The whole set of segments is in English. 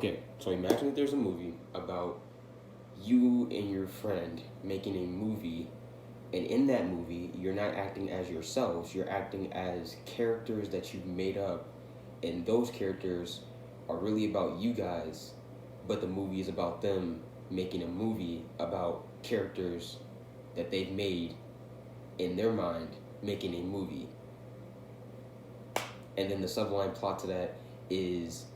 Okay, so imagine that there's a movie about you and your friend making a movie, and in that movie, you're not acting as yourselves, you're acting as characters that you've made up, and those characters are really about you guys, but the movie is about them making a movie about characters that they've made in their mind making a movie. And then the subline plot to that is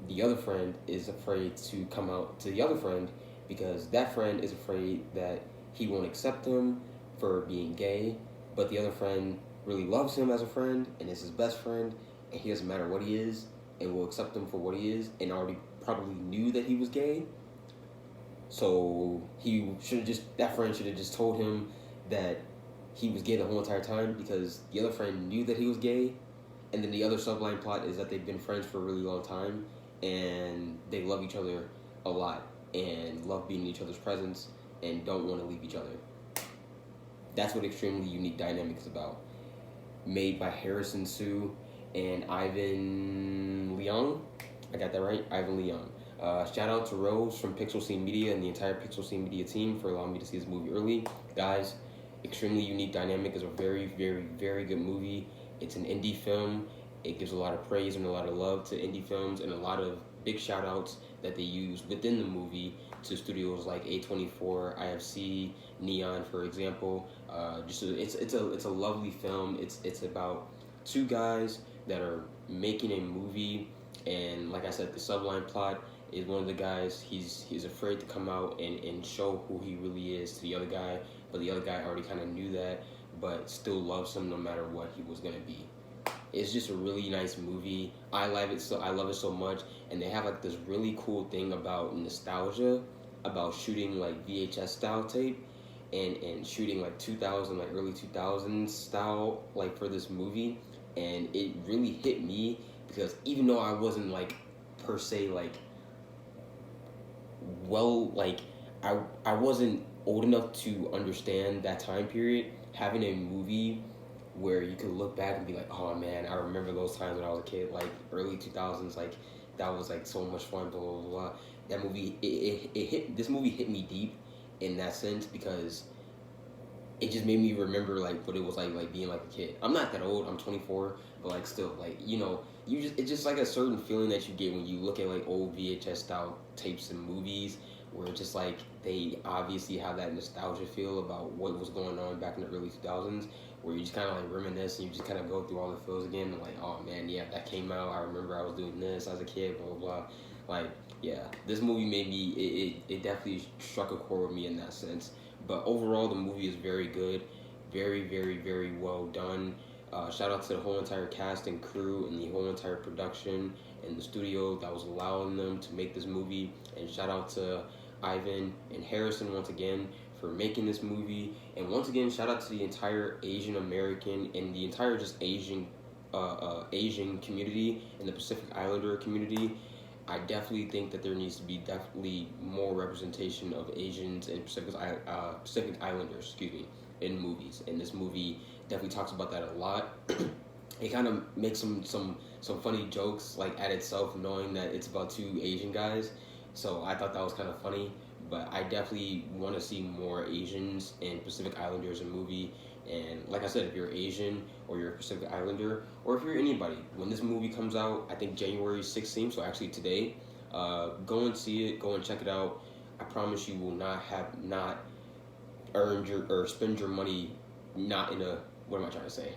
the other friend is afraid to come out to the other friend because that friend is afraid that he won't accept him for being gay, but the other friend really loves him as a friend and is his best friend, and he doesn't matter what he is and will accept him for what he is, and already probably knew that he was gay. So he should have just that friend should have just told him that he was gay the whole entire time because the other friend knew that he was gay. And then the other subline plot is that they've been friends for a really long time and they love each other a lot and love being in each other's presence and don't want to leave each other. That's what Extremely Unique Dynamic is about. Made by Harrison Sue and Ivan Leung. I got that right? Ivan Leung. Shout out to Rose from Pixel Scene Media and the entire Pixel Scene Media team for allowing me to see this movie early. Guys, Extremely Unique Dynamic is a very, very, very good movie. It's an indie film. It gives a lot of praise and a lot of love to indie films and a lot of big shout outs that they use within the movie to studios like A24, IFC, Neon, for example. It's a lovely film. It's about two guys that are making a movie, and like I said, the subline plot is one of the guys, he's afraid to come out and show who he really is to the other guy, but the other guy already kind of knew that, but still loves him no matter what he was gonna be. It's just a really nice movie. I love it so much, and they have like this really cool thing about nostalgia, about shooting like VHS style tape, and shooting like 2000 like early 2000s style like for this movie, and it really hit me because even though I wasn't like per se like well like I wasn't old enough to understand that time period, having a movie where you could look back and be like, oh man, I remember those times when I was a kid, like early 2000s, like that was like so much fun, blah blah blah. That movie, it hit, this movie hit me deep in that sense because it just made me remember like what it was like being like a kid. I'm not that old, I'm 24, but like still like it's just like a certain feeling that you get when you look at like old VHS style tapes and movies where it's just like they obviously have that nostalgia feel about what was going on back in the early 2000s, where you just kind of like reminisce and you just kind of go through all the feels again and like, oh man, yeah, that came out, I remember I was doing this as a kid, blah blah blah. Like, yeah, this movie made me, it definitely struck a chord with me in that sense. But overall, the movie is very good, very, very, very well done. Shout out to the whole entire cast and crew and the whole entire production and the studio that was allowing them to make this movie. And shout out to Ivan and Harrison once again for making this movie. And once again, shout out to the entire Asian American and the entire just Asian community and the Pacific Islander community. I definitely think that there needs to be definitely more representation of Asians and Pacific Islanders, excuse me, in movies. And this movie definitely talks about that a lot. It kind of makes some funny jokes like at itself, knowing that it's about two Asian guys. So I thought that was kind of funny. But I definitely want to see more Asians and Pacific Islanders in movie. And like I said, if you're Asian or you're a Pacific Islander, or if you're anybody, when this movie comes out, I think January 16th, so actually today, go and see it, go and check it out. I promise you will not earned your or spend your money not in a, what am I trying to say?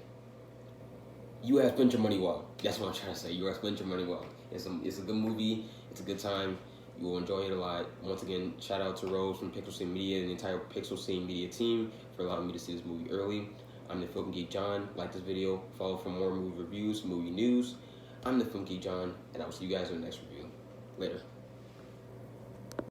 You have spent your money well. That's what I'm trying to say. You have spent your money well. It's a good movie. It's a good time. You will enjoy it a lot. Once again, shout out to Rose from Pixel Scene Media and the entire Pixel Scene Media team for allowing me to see this movie early. I'm the Film Geek John. Like this video. Follow for more movie reviews, movie news. I'm the Film Geek John, and I will see you guys in the next review. Later.